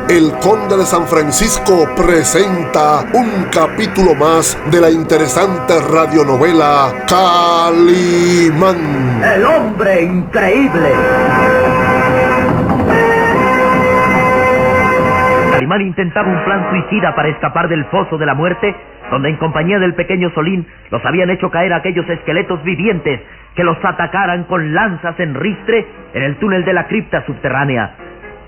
El Conde de San Francisco presenta un capítulo más de la interesante radionovela Calimán. El hombre increíble. Calimán intentaba un plan suicida para escapar del foso de la muerte, donde en compañía del pequeño Solín los habían hecho caer aquellos esqueletos vivientes que los atacaran con lanzas en ristre en el túnel de la cripta subterránea.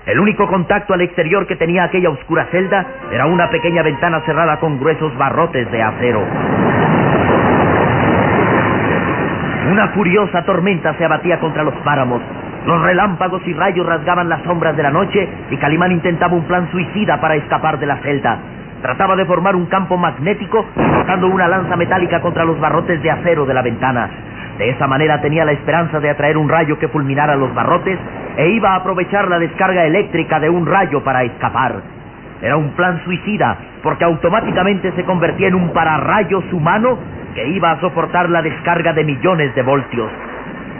El único contacto al exterior que tenía aquella oscura celda era una pequeña ventana cerrada con gruesos barrotes de acero. Una furiosa tormenta se abatía contra los páramos. Los relámpagos y rayos rasgaban las sombras de la noche y Calimán intentaba un plan suicida para escapar de la celda. Trataba de formar un campo magnético colocando una lanza metálica contra los barrotes de acero de la ventana. De esa manera tenía la esperanza de atraer un rayo que fulminara los barrotes e iba a aprovechar la descarga eléctrica de un rayo para escapar. Era un plan suicida porque automáticamente se convertía en un pararrayos humano que iba a soportar la descarga de millones de voltios.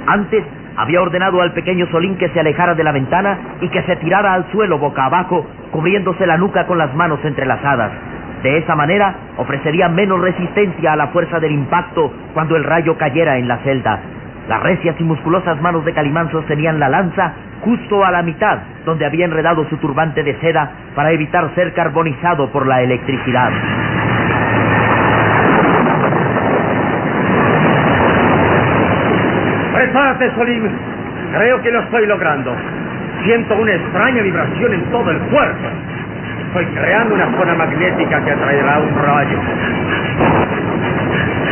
Antes había ordenado al pequeño Solín que se alejara de la ventana y que se tirara al suelo boca abajo, cubriéndose la nuca con las manos entrelazadas. De esa manera ofrecería menos resistencia a la fuerza del impacto cuando el rayo cayera en la celda. Las recias y musculosas manos de Calimán sostenían la lanza justo a la mitad, donde había enredado su turbante de seda para evitar ser carbonizado por la electricidad. ¡Prepárate, Solín! Creo que lo estoy logrando. Siento una extraña vibración en todo el cuerpo. Estoy creando una zona magnética que atraerá un rayo.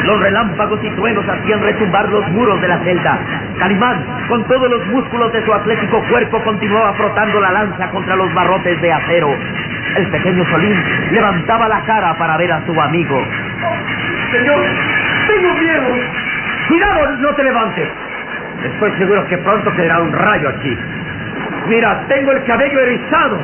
Los relámpagos y truenos hacían retumbar los muros de la celda. Calimán, con todos los músculos de su atlético cuerpo, continuaba frotando la lanza contra los barrotes de acero. El pequeño Solín levantaba la cara para ver a su amigo. Señor, tengo miedo. Cuidado, no te levantes. Estoy seguro que pronto caerá un rayo aquí. Mira, tengo el cabello erizado.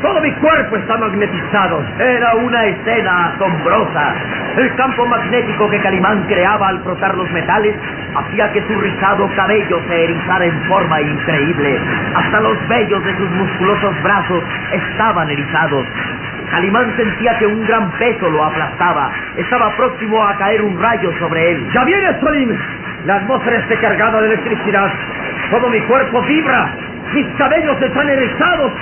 Todo mi cuerpo está magnetizado. Era una escena asombrosa. El campo magnético que Calimán creaba al frotar los metales hacía que su rizado cabello se erizara en forma increíble. Hasta los vellos de sus musculosos brazos estaban erizados. Calimán sentía que un gran peso lo aplastaba. Estaba próximo a caer un rayo sobre él. ¡Ya viene, Solín! La atmósfera está cargada de electricidad. Todo mi cuerpo vibra. Mis cabellos están erizados.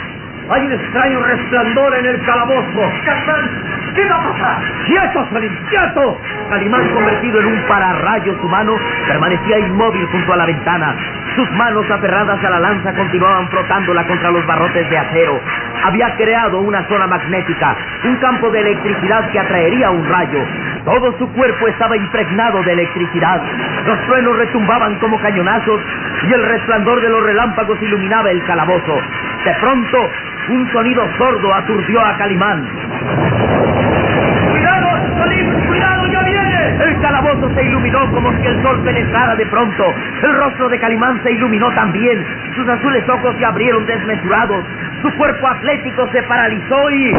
Hay un extraño resplandor en el calabozo. ¡Calimán! ¿Qué va a pasar? ¡Quieto, Solín! ¡Quieto! Calimán, convertido en un pararrayos humano, permanecía inmóvil junto a la ventana. Sus manos aferradas a la lanza continuaban frotándola contra los barrotes de acero. Había creado una zona magnética, un campo de electricidad que atraería un rayo. Todo su cuerpo estaba impregnado de electricidad. Los truenos retumbaban como cañonazos y el resplandor de los relámpagos iluminaba el calabozo. De pronto, un sonido sordo aturdió a Calimán. ¡Cuidado, Solín! ¡Cuidado, ya viene! El calabozo se iluminó como si el sol penetrara de pronto. El rostro de Calimán se iluminó también. Sus azules ojos se abrieron desmesurados. Su cuerpo atlético se paralizó y...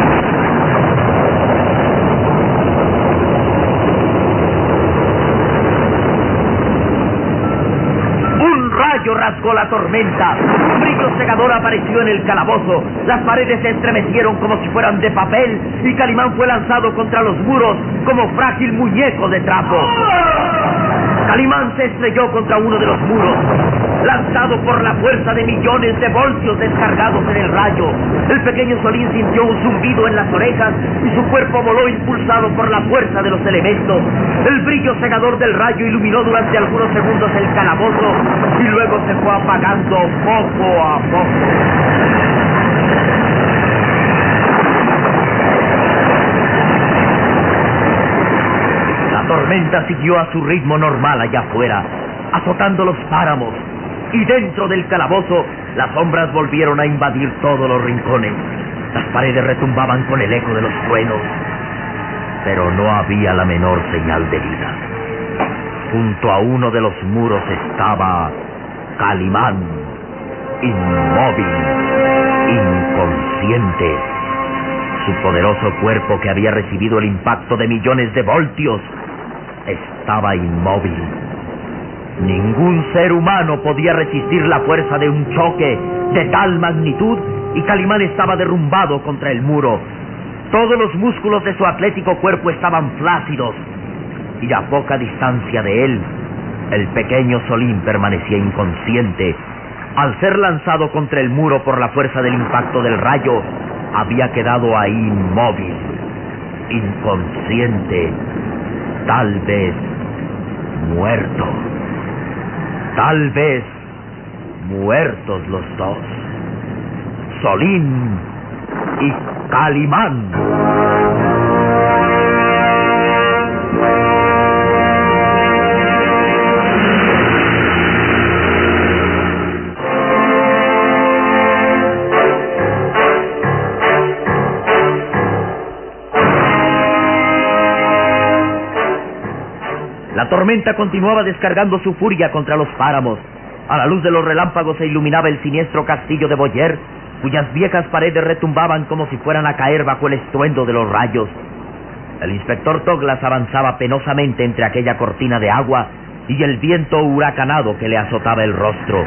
rasgó la tormenta. Un brillo cegador apareció en el calabozo. Las paredes se estremecieron como si fueran de papel y Calimán fue lanzado contra los muros como frágil muñeco de trapo. Calimán se estrelló contra uno de los muros, lanzado por la fuerza de millones de voltios descargados en el rayo. El pequeño Solín sintió un zumbido en las orejas y su cuerpo voló impulsado por la fuerza de los elementos. El brillo cegador del rayo iluminó durante algunos segundos el calabozo y luego se fue apagando poco a poco. La tormenta siguió a su ritmo normal allá afuera, azotando los páramos. Y dentro del calabozo, las sombras volvieron a invadir todos los rincones. Las paredes retumbaban con el eco de los truenos, pero no había la menor señal de vida. Junto a uno de los muros estaba Calimán, inmóvil, inconsciente. Su poderoso cuerpo, que había recibido el impacto de millones de voltios, estaba inmóvil. Ningún ser humano podía resistir la fuerza de un choque de tal magnitud y Calimán estaba derrumbado contra el muro. Todos los músculos de su atlético cuerpo estaban flácidos, y a poca distancia de él, el pequeño Solín permanecía inconsciente. Al ser lanzado contra el muro por la fuerza del impacto del rayo, había quedado ahí inmóvil, inconsciente, tal vez muerto. Tal vez muertos los dos, Solín y Calimán. La tormenta continuaba descargando su furia contra los páramos. A la luz de los relámpagos se iluminaba el siniestro castillo de Boyer, cuyas viejas paredes retumbaban como si fueran a caer bajo el estruendo de los rayos. El inspector Douglas avanzaba penosamente entre aquella cortina de agua y el viento huracanado que le azotaba el rostro.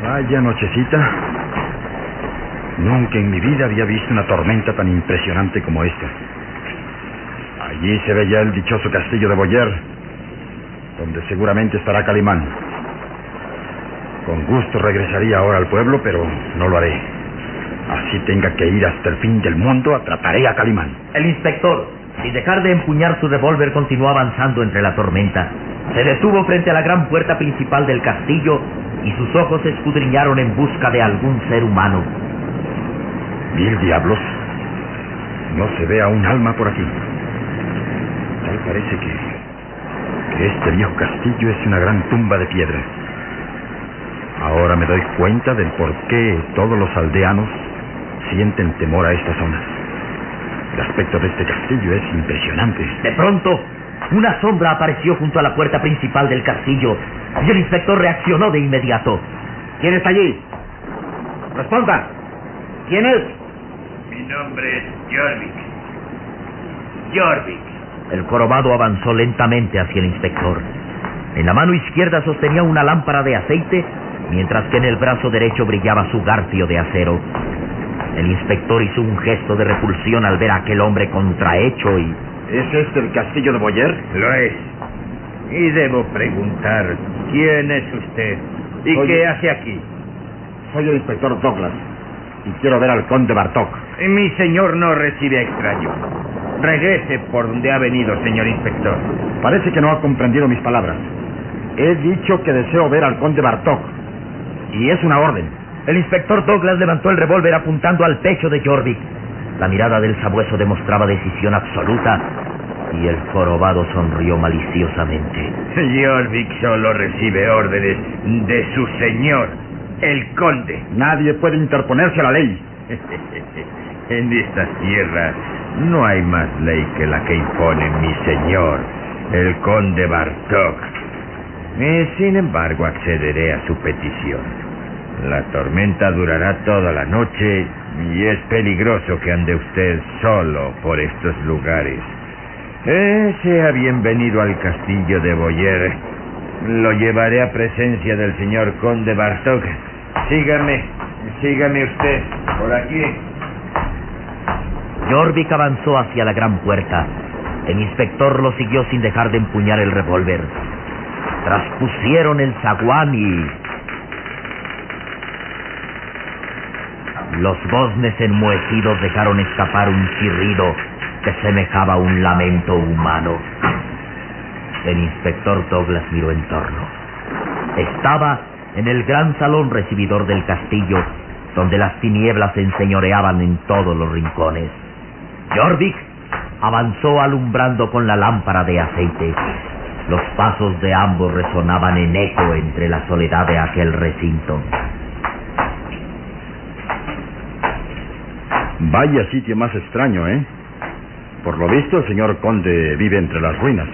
Vaya nochecita. Nunca en mi vida había visto una tormenta tan impresionante como esta. Allí se ve ya el dichoso castillo de Boyer, donde seguramente estará Calimán. Con gusto regresaría ahora al pueblo, pero no lo haré. Así tenga que ir hasta el fin del mundo, atraparé a Calimán. El inspector, sin dejar de empuñar su revólver, continuó avanzando entre la tormenta. Se detuvo frente a la gran puerta principal del castillo y sus ojos se escudriñaron en busca de algún ser humano. ¡Mil diablos! No se ve a un alma por aquí. Tal parece que este viejo castillo es una gran tumba de piedra. Ahora me doy cuenta del por qué todos los aldeanos sienten temor a esta zona. El aspecto de este castillo es impresionante. De pronto, una sombra apareció junto a la puerta principal del castillo y el inspector reaccionó de inmediato. ¿Quién está allí? Responda. ¿Quién es? Mi nombre es Jorvik. Jorvik. El jorobado avanzó lentamente hacia el inspector. En la mano izquierda sostenía una lámpara de aceite, mientras que en el brazo derecho brillaba su garfio de acero. El inspector hizo un gesto de repulsión al ver a aquel hombre contrahecho y... ¿Es este el castillo de Boyer? Lo es. Y debo preguntar, ¿quién es usted? ¿Y Soy- qué hace aquí? Soy el inspector Douglas y quiero ver al conde Bartok. Mi señor no recibe extraños. Regrese por donde ha venido, señor inspector. Parece que no ha comprendido mis palabras. He dicho que deseo ver al conde Bartok. Y es una orden. El inspector Douglas levantó el revólver apuntando al pecho de Jorvik. La mirada del sabueso demostraba decisión absoluta y el jorobado sonrió maliciosamente. Jorvik solo recibe órdenes de su señor, el conde. Nadie puede interponerse a la ley. En esta tierra no hay más ley que la que impone mi señor, el conde Bartok. Sin embargo, accederé a su petición. La tormenta durará toda la noche y es peligroso que ande usted solo por estos lugares. Sea bienvenido al castillo de Boyer. Lo llevaré a presencia del señor conde Bartok. Sígame usted, por aquí. Jorvik avanzó hacia la gran puerta. El inspector lo siguió sin dejar de empuñar el revólver. Traspusieron el zaguán y... los goznes enmohecidos dejaron escapar un chirrido que semejaba a un lamento humano. El inspector Douglas miró en torno. Estaba en el gran salón recibidor del castillo, donde las tinieblas se enseñoreaban en todos los rincones. Jorvik avanzó alumbrando con la lámpara de aceite. Los pasos de ambos resonaban en eco entre la soledad de aquel recinto. Vaya sitio más extraño, ¿eh? Por lo visto, el señor conde vive entre las ruinas.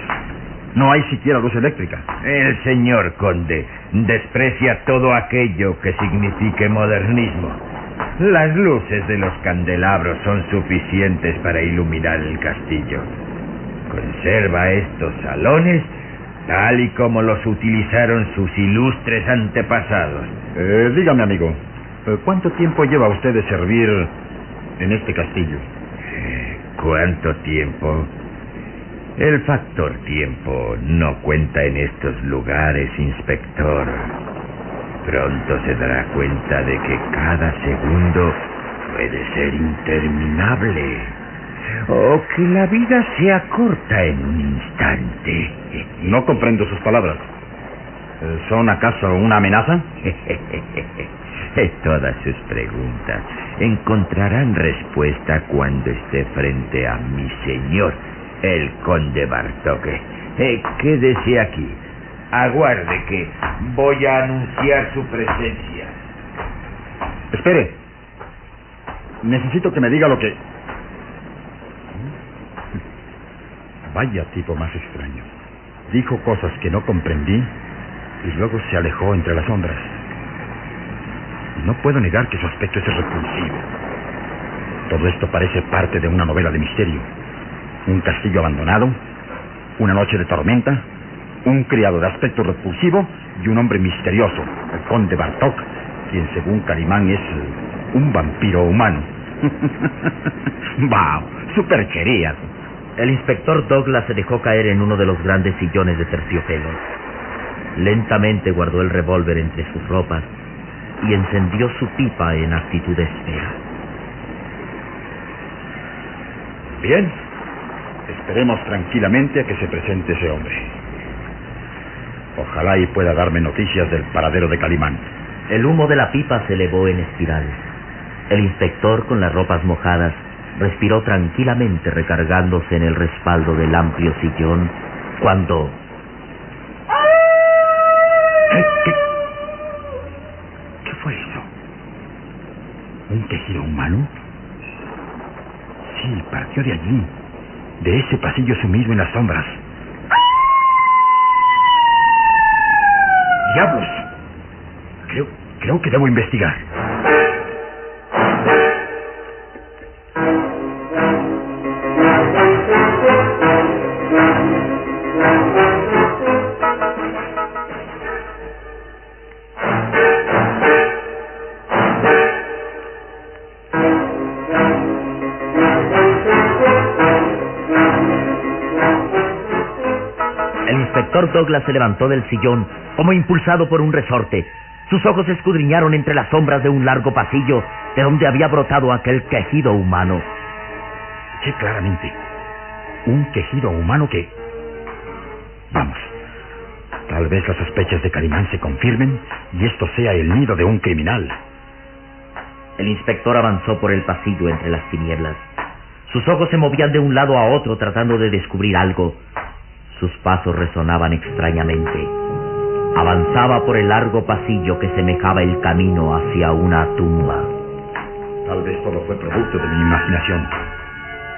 No hay siquiera luz eléctrica. El señor conde desprecia todo aquello que signifique modernismo. Las luces de los candelabros son suficientes para iluminar el castillo. Conserva estos salones tal y como los utilizaron sus ilustres antepasados. Dígame, amigo, ¿cuánto tiempo lleva usted de servir en este castillo? ¿Cuánto tiempo? El factor tiempo no cuenta en estos lugares, inspector. Pronto se dará cuenta de que cada segundo puede ser interminable, o que la vida sea corta en un instante. No comprendo sus palabras. ¿Son acaso una amenaza? Todas sus preguntas encontrarán respuesta cuando esté frente a mi señor, el conde Bartók. Quédese aquí. Aguarde que voy a anunciar su presencia. Espere. Necesito que me diga lo que... Vaya tipo más extraño. Dijo cosas que no comprendí y luego se alejó entre las sombras. No puedo negar que su aspecto es repulsivo. Todo esto parece parte de una novela de misterio. Un castillo abandonado, una noche de tormenta, un criado de aspecto repulsivo y un hombre misterioso, el conde Bartók, quien según Calimán es un vampiro humano. ¡Wow! ¡Supercherías! El inspector Douglas se dejó caer en uno de los grandes sillones de terciopelo. Lentamente guardó el revólver entre sus ropas y encendió su pipa en actitud de espera. Bien, esperemos tranquilamente a que se presente ese hombre. Ojalá y pueda darme noticias del paradero de Calimán. El humo de la pipa se elevó en espiral. El inspector, con las ropas mojadas, respiró tranquilamente recargándose en el respaldo del amplio sillón, cuando... ¿Qué fue eso? ¿Un quejido humano? Sí, partió de allí, de ese pasillo sumido en las sombras. ¡Diablos! Creo que debo investigar. El inspector Douglas se levantó del sillón como impulsado por un resorte. Sus ojos escudriñaron entre las sombras de un largo pasillo de donde había brotado aquel quejido humano. Escuché claramente un quejido humano que... Vamos, tal vez las sospechas de Calimán se confirmen y esto sea el nido de un criminal. El inspector avanzó por el pasillo entre las tinieblas. Sus ojos se movían de un lado a otro tratando de descubrir algo. Sus pasos resonaban extrañamente. Avanzaba por el largo pasillo que semejaba el camino hacia una tumba. Tal vez todo fue producto de mi imaginación.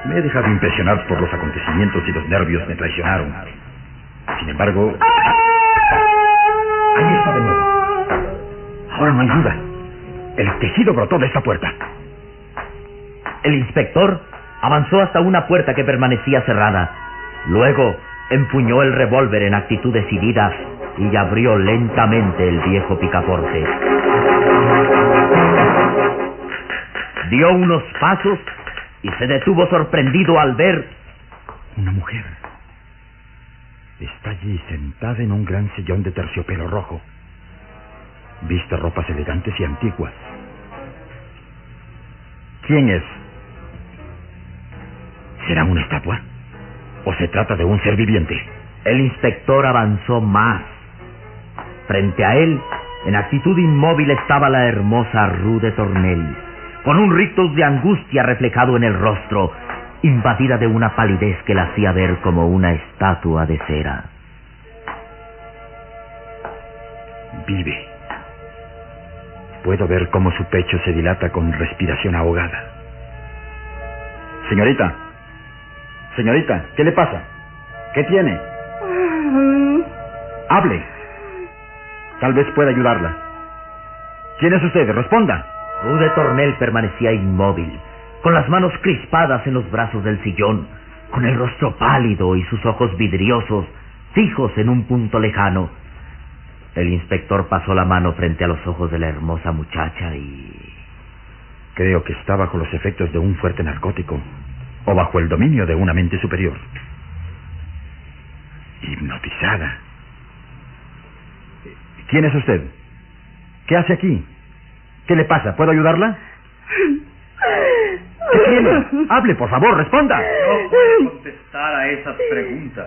Me he dejado impresionar por los acontecimientos y los nervios me traicionaron. Sin embargo... Ahí está de nuevo. Ahora no hay duda. El tejido brotó de esta puerta. El inspector avanzó hasta una puerta que permanecía cerrada. Luego empuñó el revólver en actitud decidida y abrió lentamente el viejo picaporte. Dio unos pasos y se detuvo sorprendido al ver... Una mujer. Está allí sentada en un gran sillón de terciopelo rojo. Viste ropas elegantes y antiguas. ¿Quién es? ¿Será una estatua? ¿O se trata de un ser viviente? El inspector avanzó más. Frente a él, en actitud inmóvil, estaba la hermosa Rue de Tournelle, con un rictus de angustia reflejado en el rostro, invadida de una palidez que la hacía ver como una estatua de cera. Vive. Puedo ver cómo su pecho se dilata con respiración ahogada. Señorita, ¿qué le pasa? ¿Qué tiene? Hable. Tal vez pueda ayudarla. ¿Quién es usted? Responda. Rue de Tournelle permanecía inmóvil, con las manos crispadas en los brazos del sillón, con el rostro pálido y sus ojos vidriosos fijos en un punto lejano. El inspector pasó la mano frente a los ojos de la hermosa muchacha y... Creo que está bajo los efectos de un fuerte narcótico o bajo el dominio de una mente superior. Hipnotizada. ¿Quién es usted? ¿Qué hace aquí? ¿Qué le pasa? ¿Puedo ayudarla? ¿Qué tiene? Hable, por favor, responda. No puedo contestar a esas preguntas,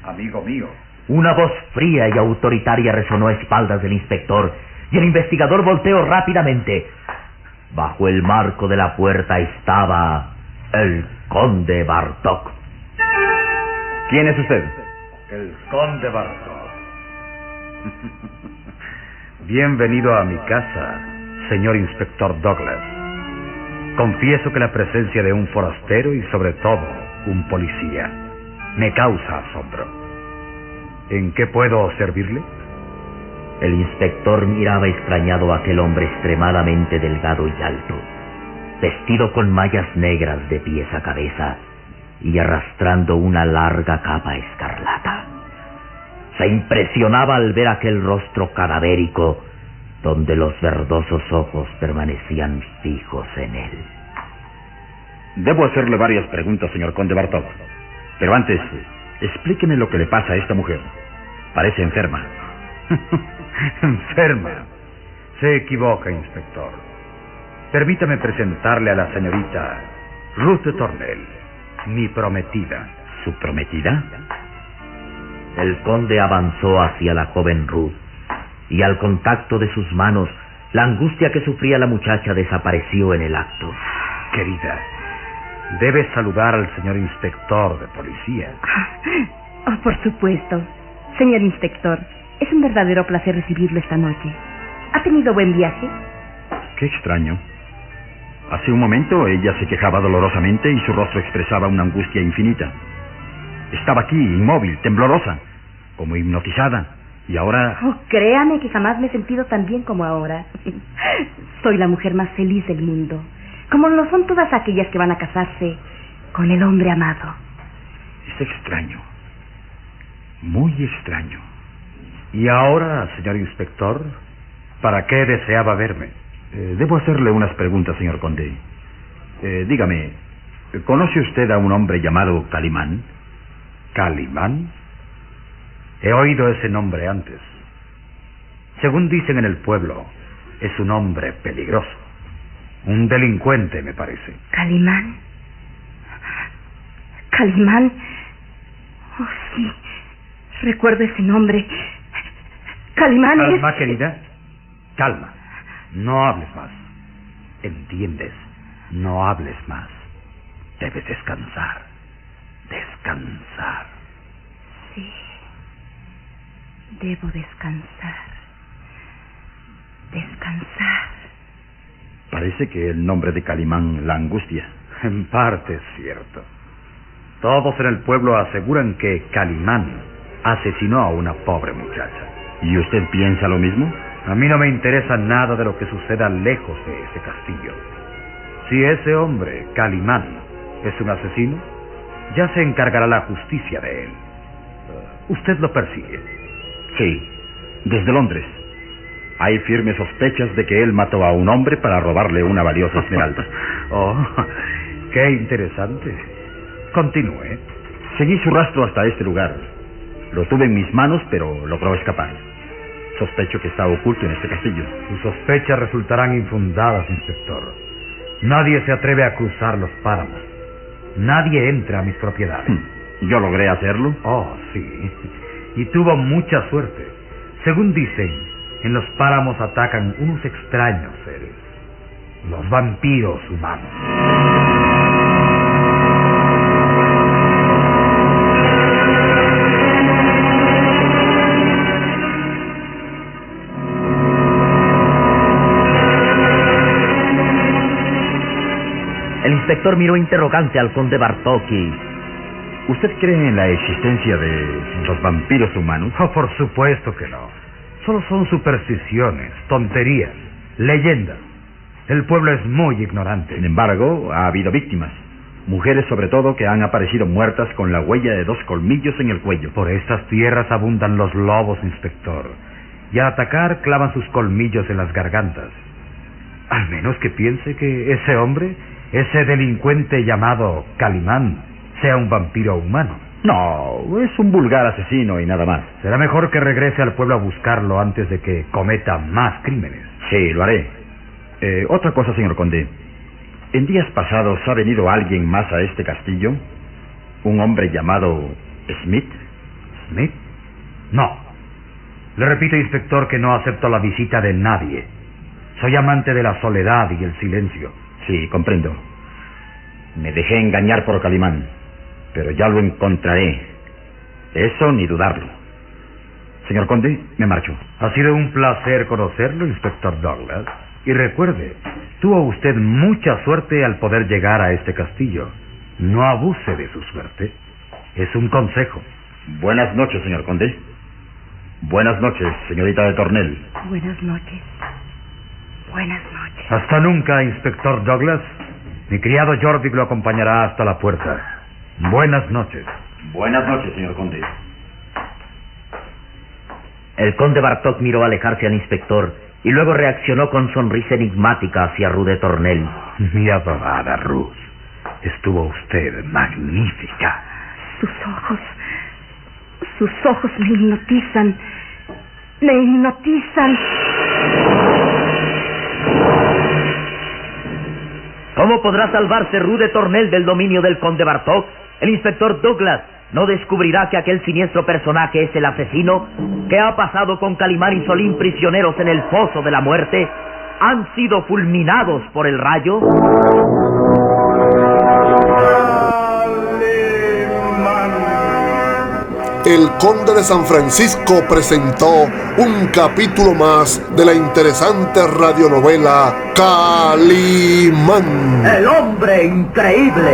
amigo mío. Una voz fría y autoritaria resonó a espaldas del inspector, y el investigador volteó rápidamente. Bajo el marco de la puerta estaba el conde Bartók. ¿Quién es usted? El conde Bartók. Bienvenido a mi casa, señor inspector Douglas. Confieso que la presencia de un forastero y sobre todo un policía me causa asombro. ¿En qué puedo servirle? El inspector miraba extrañado a aquel hombre extremadamente delgado y alto, vestido con mallas negras de pies a cabeza y arrastrando una larga capa escarlata. Se impresionaba al ver aquel rostro cadavérico donde los verdosos ojos permanecían fijos en él. Debo hacerle varias preguntas, señor conde Bartók. Pero antes, explíqueme lo que le pasa a esta mujer. Parece enferma. Enferma. Se equivoca, inspector. Permítame presentarle a la señorita Ruth de Tornel, mi prometida. ¿Su prometida? El conde avanzó hacia la joven Ruth, y al contacto de sus manos, la angustia que sufría la muchacha desapareció en el acto. Querida, debes saludar al señor inspector de policía. Oh, por supuesto. Señor inspector, es un verdadero placer recibirlo esta noche. ¿Ha tenido buen viaje? Qué extraño. Hace un momento ella se quejaba dolorosamente y su rostro expresaba una angustia infinita. Estaba aquí, inmóvil, temblorosa, como hipnotizada. Y ahora... Oh, créame que jamás me he sentido tan bien como ahora. Soy la mujer más feliz del mundo, como lo son todas aquellas que van a casarse con el hombre amado. Es extraño. Muy extraño. Y ahora, señor inspector, ¿para qué deseaba verme? Debo hacerle unas preguntas, señor conde. Dígame, ¿conoce usted a un hombre llamado Calimán? ¿Calimán? He oído ese nombre antes. Según dicen en el pueblo, es un hombre peligroso. Un delincuente, me parece. ¿Calimán? ¿Calimán? Oh, sí. Recuerdo ese nombre. Calimán es... Calma, querida. Calma. No hables más. ¿Entiendes? No hables más. Debes descansar. Descansar. Sí. Debo descansar. Descansar. Parece que el nombre de Calimán la angustia. En parte es cierto. Todos en el pueblo aseguran que Calimán asesinó a una pobre muchacha. ¿Y usted piensa lo mismo? A mí no me interesa nada de lo que suceda lejos de ese castillo. Si ese hombre, Calimán, es un asesino, ya se encargará la justicia de él. ¿Usted lo persigue? Sí, desde Londres. Hay firmes sospechas de que él mató a un hombre para robarle una valiosa esmeralda. Oh, qué interesante. Continúe. Seguí su rastro hasta este lugar. Lo tuve en mis manos, pero logró escapar. Sospecho que está oculto en este castillo. Sus sospechas resultarán infundadas, inspector. Nadie se atreve a cruzar los páramos. Nadie entra a mis propiedades. ¿Yo logré hacerlo? Oh, sí. Y tuvo mucha suerte. Según dicen, en los páramos atacan unos extraños seres. Los vampiros humanos. El inspector miró interrogante al conde Bartók y... ¿Usted cree en la existencia de los vampiros humanos? Oh, por supuesto que no. Solo son supersticiones, tonterías, leyendas. El pueblo es muy ignorante. Sin embargo, ha habido víctimas. Mujeres sobre todo que han aparecido muertas con la huella de 2 colmillos en el cuello. Por estas tierras abundan los lobos, inspector, y al atacar clavan sus colmillos en las gargantas. Al menos que piense que ese hombre, ese delincuente llamado Calimán, sea un vampiro humano. No, es un vulgar asesino y nada más. Será mejor que regrese al pueblo a buscarlo antes de que cometa más crímenes. Sí, lo haré. Otra cosa, señor conde. En días pasados ha venido alguien más a este castillo. Un hombre llamado Smith. ¿Smith? No. Le repito, inspector, que no acepto la visita de nadie. Soy amante de la soledad y el silencio. Sí, comprendo. Me dejé engañar por Calimán, pero ya lo encontraré. Eso ni dudarlo. Señor conde, me marcho. Ha sido un placer conocerlo, inspector Douglas. Y recuerde, tuvo usted mucha suerte al poder llegar a este castillo. No abuse de su suerte. Es un consejo. Buenas noches, señor conde. Buenas noches, señorita de Tornel. Buenas noches. Buenas noches. Hasta nunca, inspector Douglas. Mi criado Jorvik lo acompañará hasta la puerta. Buenas noches. Buenas noches, señor conde. El conde Bartok miró alejarse al inspector y luego reaccionó con sonrisa enigmática hacia Ruth de Tornel. Mi adorada Ruth, estuvo usted magnífica. Sus ojos me hipnotizan. Me hipnotizan. ¿Cómo podrá salvarse Ruth de Tornel del dominio del conde Bartok? El inspector Douglas no descubrirá que aquel siniestro personaje es el asesino. ¿Qué ha pasado con Calimán y Solín, prisioneros en el foso de la muerte? ¿Han sido fulminados por el rayo? El Conde de San Francisco presentó un capítulo más de la interesante radionovela Calimán. El hombre increíble.